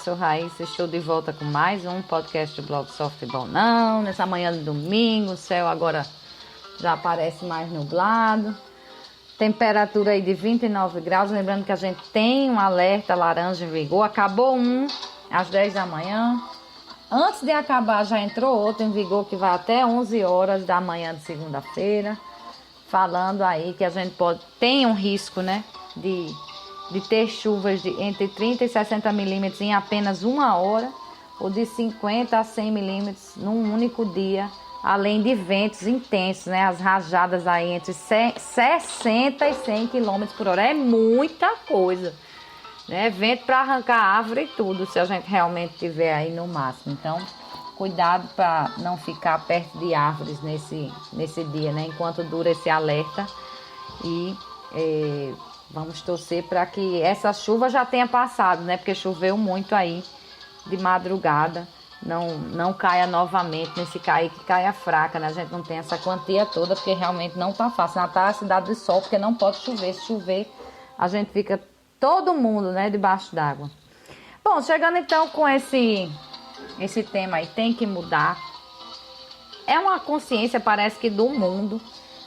sou Raíssa, estou de volta com mais um podcast do blog Só Futebol Não. Nessa manhã de domingo, o céu agora já aparece mais nublado. Temperatura aí de 29 graus, lembrando que a gente tem um alerta laranja em vigor. Acabou às 10 da manhã. Antes de acabar já entrou outro em vigor que vai até 11 horas da manhã de segunda-feira. Falando aí que a gente tem um risco, né, de ter chuvas de entre 30 e 60 milímetros em apenas uma hora, ou de 50 a 100 milímetros num único dia, além de ventos intensos, né? As rajadas aí entre 60 e 100 quilômetros por hora. É muita coisa, né? Vento para arrancar árvore e tudo, se a gente realmente tiver aí no máximo. Então, cuidado para não ficar perto de árvores nesse dia, né? Enquanto dura esse alerta. E vamos torcer para que essa chuva já tenha passado, né? Porque choveu muito aí de madrugada. Não caia novamente, nem se cair que caia fraca, né? A gente não tem essa quantia toda, porque realmente não tá fácil. Natal é a cidade do sol, porque não pode chover. Se chover, a gente fica todo mundo, né, debaixo d'água. Bom, chegando então com esse tema aí, tem que mudar. É uma consciência, parece que do mundo.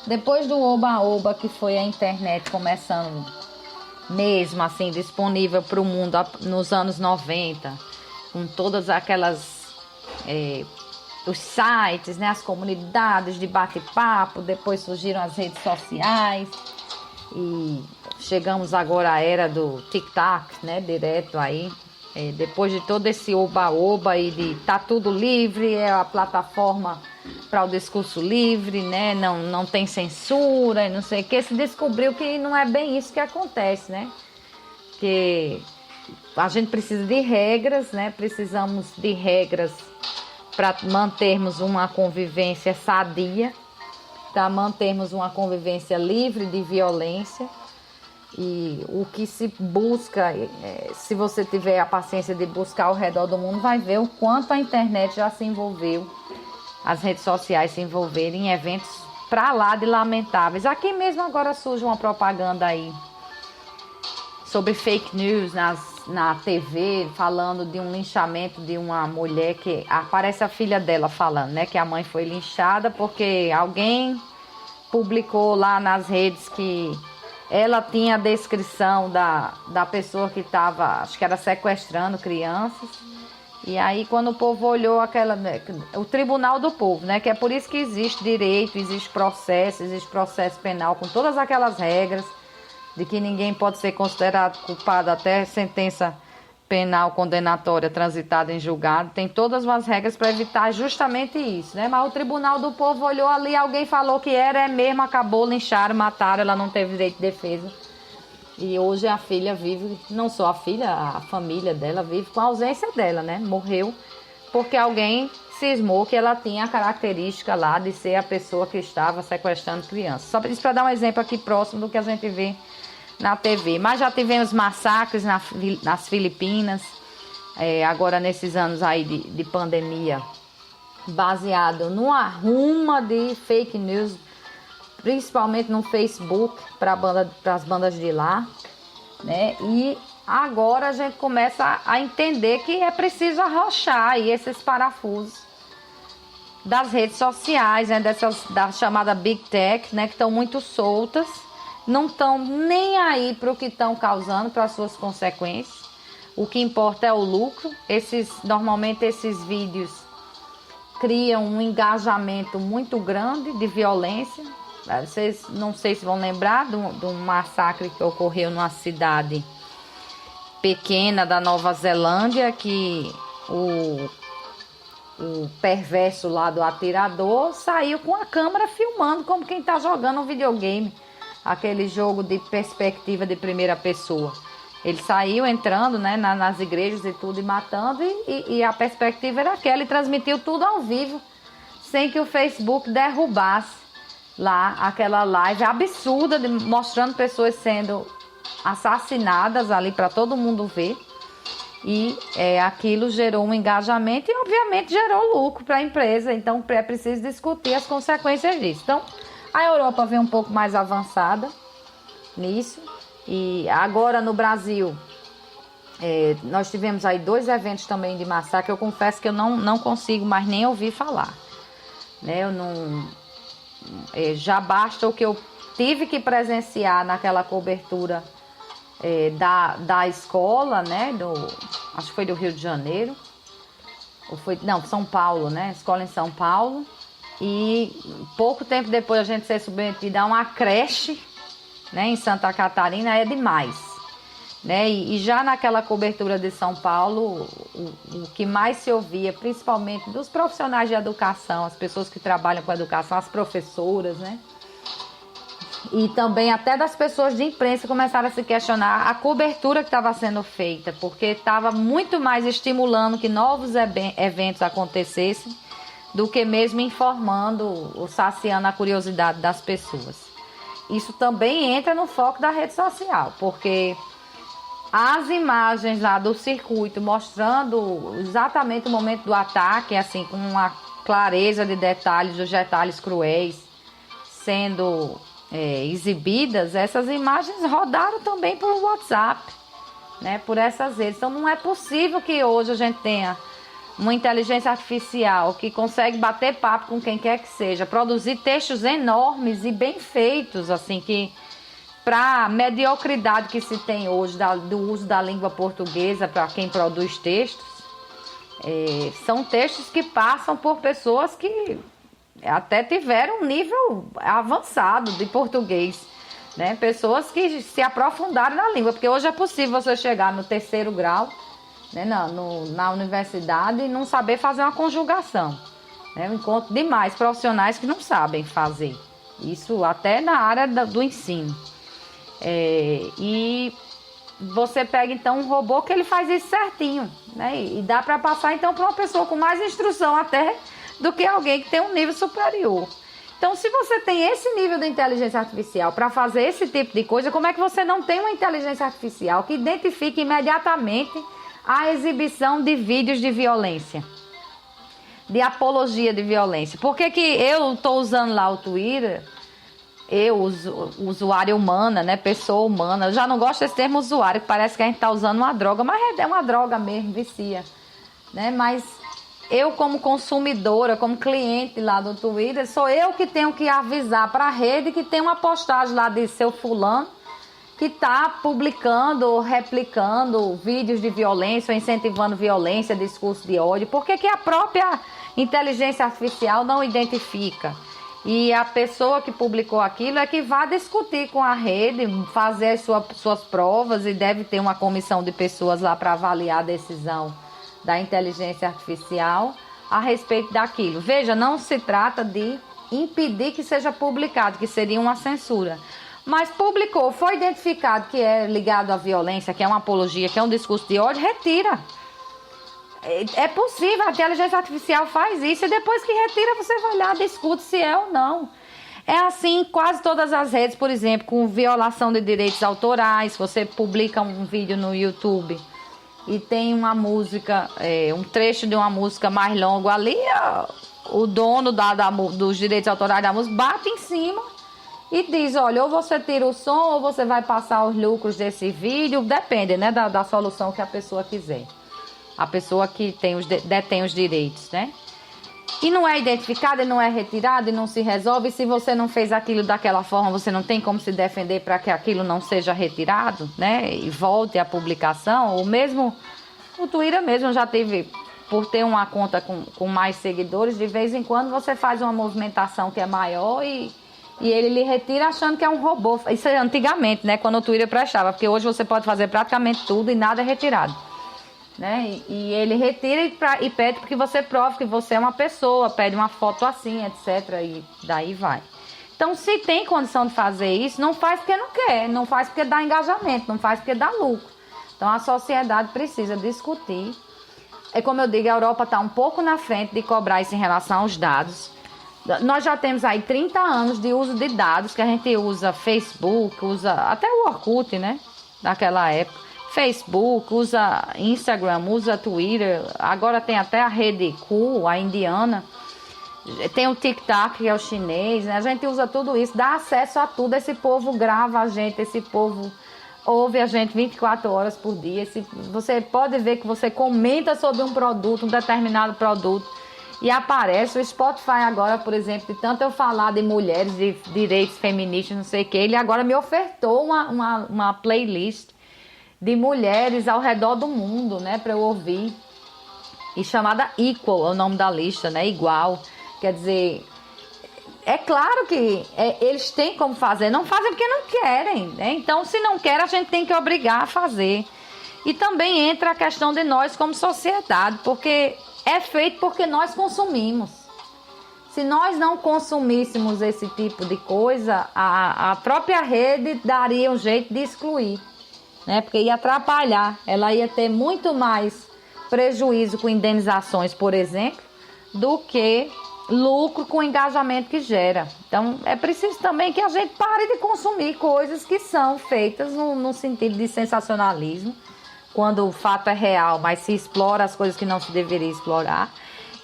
Depois do oba-oba, que foi a internet começando mesmo assim, disponível para o mundo nos anos 90, com todas aquelas os sites, né, as comunidades de bate-papo, depois surgiram as redes sociais e chegamos agora à era do TikTok, né, direto aí. Depois de todo esse oba-oba e de tá tudo livre, é a plataforma para o discurso livre, né? Não tem censura e não sei o que, se descobriu que não é bem isso que acontece, né? Que a gente precisa de regras, né? Precisamos de regras para mantermos uma convivência sadia, para mantermos uma convivência livre de violência. E o que se busca, se você tiver a paciência de buscar ao redor do mundo, vai ver o quanto a internet já se envolveu, as redes sociais se envolveram em eventos pra lá de lamentáveis. Aqui mesmo agora surge uma propaganda aí sobre fake news na TV, falando de um linchamento de uma mulher que aparece a filha dela falando, né, que a mãe foi linchada porque alguém publicou lá nas redes que ela tinha a descrição da pessoa que estava, acho que era sequestrando crianças. E aí quando o povo olhou o Tribunal do Povo, né? Que é por isso que existe direito, existe processo penal com todas aquelas regras de que ninguém pode ser considerado culpado até sentença penal condenatória transitada em julgado. Tem todas as regras para evitar justamente isso, né? Mas o Tribunal do Povo olhou ali, alguém falou que é mesmo, acabou, lincharam, mataram, ela não teve direito de defesa. E hoje a filha vive, não só a filha, a família dela vive com a ausência dela, né? Morreu porque alguém cismou que ela tinha a característica lá de ser a pessoa que estava sequestrando crianças. Só isso para dar um exemplo aqui próximo do que a gente vê na TV. Mas já tivemos massacres nas Filipinas, agora nesses anos aí de pandemia, baseado numa ruma de fake news, principalmente no Facebook, para as bandas de lá, né? E agora a gente começa a entender que é preciso arrochar aí esses parafusos das redes sociais, né? Da chamada Big Tech, né? Que estão muito soltas, não estão nem aí para o que estão causando, para as suas consequências. O que importa é o lucro. Normalmente esses vídeos criam um engajamento muito grande de violência. Vocês não sei se vão lembrar de um massacre que ocorreu numa cidade pequena da Nova Zelândia, que o perverso lá do atirador saiu com a câmera filmando como quem está jogando um videogame, aquele jogo de perspectiva de primeira pessoa. Ele saiu entrando, né, nas igrejas e tudo e matando, e a perspectiva era aquela, e transmitiu tudo ao vivo, sem que o Facebook derrubasse lá aquela live absurda mostrando pessoas sendo assassinadas ali para todo mundo ver. E aquilo gerou um engajamento e obviamente gerou lucro para a empresa. Então é preciso discutir as consequências disso. Então a Europa vem um pouco mais avançada nisso. E agora no Brasil Nós tivemos aí 2 eventos também de massacre. Eu confesso que eu não consigo mais nem ouvir falar, né? Eu não, já basta o que eu tive que presenciar naquela cobertura da escola, né? Acho que foi do Rio de Janeiro, São Paulo, né? Escola em São Paulo. E pouco tempo depois a gente ser submetido a uma creche, né, em Santa Catarina, é demais, né? E já naquela cobertura de São Paulo, o que mais se ouvia, principalmente dos profissionais de educação, as pessoas que trabalham com educação, as professoras, né? E também até das pessoas de imprensa começaram a se questionar a cobertura que estava sendo feita, porque estava muito mais estimulando que novos eventos acontecessem do que mesmo informando ou saciando a curiosidade das pessoas. Isso também entra no foco da rede social, porque as imagens lá do circuito mostrando exatamente o momento do ataque, assim, com uma clareza de detalhes, os detalhes cruéis sendo exibidas, essas imagens rodaram também por WhatsApp, né, por essas redes. Então não é possível que hoje a gente tenha uma inteligência artificial que consegue bater papo com quem quer que seja, produzir textos enormes e bem feitos, assim, que para a mediocridade que se tem hoje do uso da língua portuguesa para quem produz textos, são textos que passam por pessoas que até tiveram um nível avançado de português, né? Pessoas que se aprofundaram na língua, porque hoje é possível você chegar no 3º grau, né, na universidade e não saber fazer uma conjugação, né? Eu encontro demais profissionais que não sabem fazer isso, até na área do ensino. E você pega então um robô que ele faz isso certinho, né? E dá para passar então para uma pessoa com mais instrução até do que alguém que tem um nível superior. Então, se você tem esse nível de inteligência artificial para fazer esse tipo de coisa, como é que você não tem uma inteligência artificial que identifique imediatamente a exibição de vídeos de violência, de apologia de violência? Por que eu estou usando lá o Twitter, usuário humana, né, pessoa humana? Eu já não gosto desse termo usuário, que parece que a gente está usando uma droga, mas é uma droga mesmo, vicia, né? Mas eu, como consumidora, como cliente lá do Twitter, sou eu que tenho que avisar para a rede que tem uma postagem lá de seu fulano que está publicando ou replicando vídeos de violência ou incentivando violência, discurso de ódio. Por que a própria inteligência artificial não identifica? E a pessoa que publicou aquilo é que vai discutir com a rede, fazer as suas provas, e deve ter uma comissão de pessoas lá para avaliar a decisão da inteligência artificial a respeito daquilo. Veja, não se trata de impedir que seja publicado, que seria uma censura. Mas publicou, foi identificado que é ligado à violência, que é uma apologia, que é um discurso de ódio, retira. É possível, a inteligência artificial faz isso, e depois que retira, você vai lá, discute se é ou não. É assim em quase todas as redes, por exemplo, com violação de direitos autorais. Você publica um vídeo no YouTube e tem uma música, um trecho de uma música mais longo ali, o dono dos direitos autorais da música bate em cima e diz: olha, ou você tira o som ou você vai passar os lucros desse vídeo, depende, né, da solução que a pessoa quiser, a pessoa que detém os direitos, né? E não é identificado, e não é retirado, e não se resolve. E se você não fez aquilo daquela forma, você não tem como se defender para que aquilo não seja retirado, né? E volte à publicação. Ou mesmo o Twitter mesmo já teve, por ter uma conta com mais seguidores, de vez em quando você faz uma movimentação que é maior e ele lhe retira achando que é um robô. Isso é antigamente, né? Quando o Twitter prestava, porque hoje você pode fazer praticamente tudo e nada é retirado, né? E ele retira e pede porque você prove que você é uma pessoa, pede uma foto assim, etc. E daí vai. Então, se tem condição de fazer isso, não faz porque não quer, não faz porque dá engajamento, não faz porque dá lucro. Então, a sociedade precisa discutir. É como eu digo, a Europa está um pouco na frente de cobrar isso em relação aos dados. Nós já temos aí 30 anos de uso de dados, que a gente usa Facebook, usa até o Orkut, né? Daquela época. Facebook, usa Instagram, usa Twitter, agora tem até a rede Q, a indiana, tem o TikTok, que é o chinês, né? A gente usa tudo isso, dá acesso a tudo, esse povo grava a gente, esse povo ouve a gente 24 horas por dia. Você pode ver que você comenta sobre um produto, um determinado produto, e aparece o Spotify agora, por exemplo, de tanto eu falar de mulheres, de direitos feministas, não sei o que, ele agora me ofertou uma playlist de mulheres ao redor do mundo, né, para eu ouvir. E chamada Equal é o nome da lista, né, igual. Quer dizer, é claro que eles têm como fazer, não fazem porque não querem, né? Então, se não quer, a gente tem que obrigar a fazer. E também entra a questão de nós como sociedade, porque é feito porque nós consumimos. Se nós não consumíssemos esse tipo de coisa, a própria rede daria um jeito de excluir, né? Porque ia atrapalhar, ela ia ter muito mais prejuízo com indenizações, por exemplo, do que lucro com o engajamento que gera. Então, é preciso também que a gente pare de consumir coisas que são feitas no sentido de sensacionalismo, quando o fato é real, mas se explora as coisas que não se deveria explorar,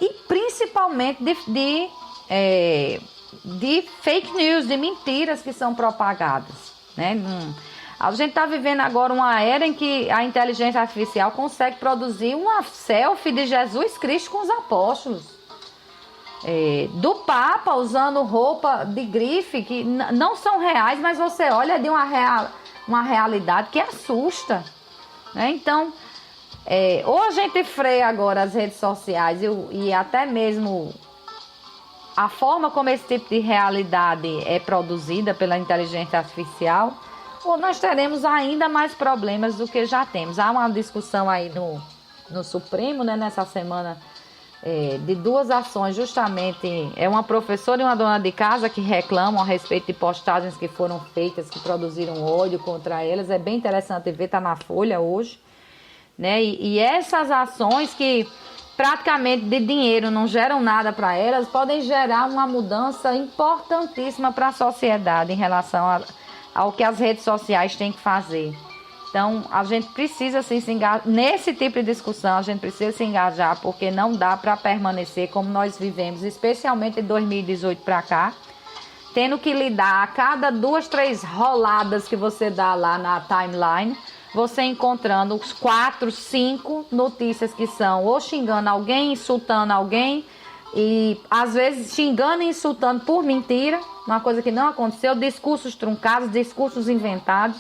e principalmente de fake news, de mentiras que são propagadas, né? A gente está vivendo agora uma era em que a inteligência artificial consegue produzir uma selfie de Jesus Cristo com os apóstolos. Do Papa usando roupa de grife que não são reais, mas você olha de uma realidade que assusta, né? Então, ou a gente freia agora as redes sociais e até mesmo a forma como esse tipo de realidade é produzida pela inteligência artificial, ou nós teremos ainda mais problemas do que já temos. Há uma discussão aí no Supremo, né, nessa semana, de duas ações, justamente, uma professora e uma dona de casa que reclamam a respeito de postagens que foram feitas, que produziram ódio contra elas. É bem interessante ver, está na Folha hoje, né? E essas ações que praticamente de dinheiro não geram nada para elas, podem gerar uma mudança importantíssima para a sociedade em relação ao que as redes sociais têm que fazer. Então, a gente precisa sim, se engajar nesse tipo de discussão, a gente precisa se engajar, porque não dá para permanecer como nós vivemos, especialmente de 2018 para cá, tendo que lidar a cada 2, 3 roladas que você dá lá na timeline, você encontrando os 4, 5 notícias que são ou xingando alguém, insultando alguém, e às vezes xingando e insultando por mentira, uma coisa que não aconteceu, discursos truncados, discursos inventados.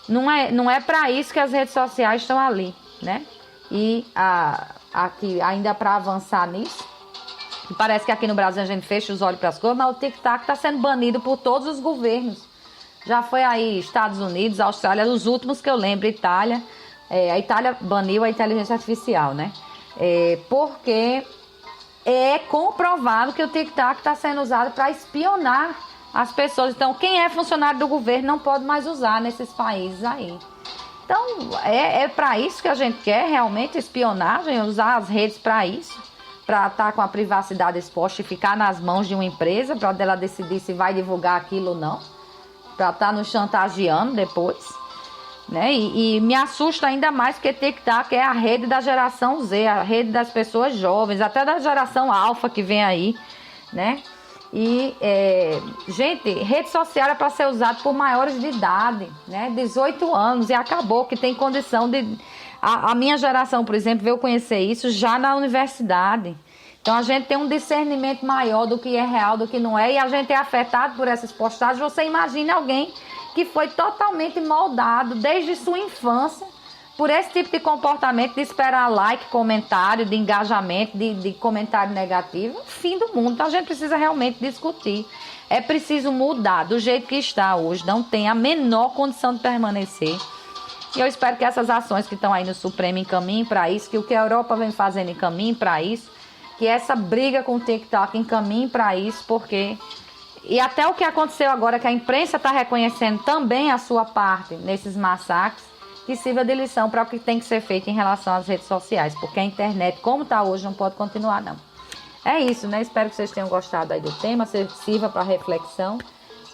Não é para isso que as redes sociais estão ali, né? E aqui, ainda para avançar nisso, parece que aqui no Brasil a gente fecha os olhos para as coisas, mas o TikTok está sendo banido por todos os governos. Já foi aí Estados Unidos, Austrália, os últimos que eu lembro, Itália. A Itália baniu a inteligência artificial, né? Porque é comprovado que o TikTok está sendo usado para espionar as pessoas. Então, quem é funcionário do governo não pode mais usar nesses países aí. Então, é para isso que a gente quer realmente espionagem, usar as redes para isso, para estar com a privacidade exposta e ficar nas mãos de uma empresa, para ela decidir se vai divulgar aquilo ou não, para estar nos chantageando depois, né? E me assusta ainda mais porque TikTok é a rede da geração Z, a rede das pessoas jovens, até da geração alfa que vem aí, né? E, gente, rede social é para ser usada por maiores de idade, né? 18 anos, e acabou que tem condição de... A minha geração, por exemplo, veio conhecer isso já na universidade. Então, a gente tem um discernimento maior do que é real, do que não é, e a gente é afetado por essas postagens. Você imagina alguém que foi totalmente moldado desde sua infância por esse tipo de comportamento, de esperar like, comentário, de engajamento, de comentário negativo, fim do mundo. Então a gente precisa realmente discutir. É preciso mudar do jeito que está hoje, não tem a menor condição de permanecer. E eu espero que essas ações que estão aí no Supremo encaminhem para isso, que o que a Europa vem fazendo encaminhe para isso, que essa briga com o TikTok encaminhe para isso, porque... E até o que aconteceu agora, que a imprensa está reconhecendo também a sua parte nesses massacres, que sirva de lição para o que tem que ser feito em relação às redes sociais, porque a internet, como está hoje, não pode continuar, não. É isso, né? Espero que vocês tenham gostado aí do tema, sirva para reflexão,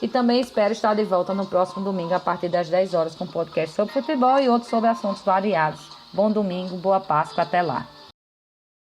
e também espero estar de volta no próximo domingo, a partir das 10 horas, com podcast sobre futebol e outros sobre assuntos variados. Bom domingo, boa Páscoa, até lá.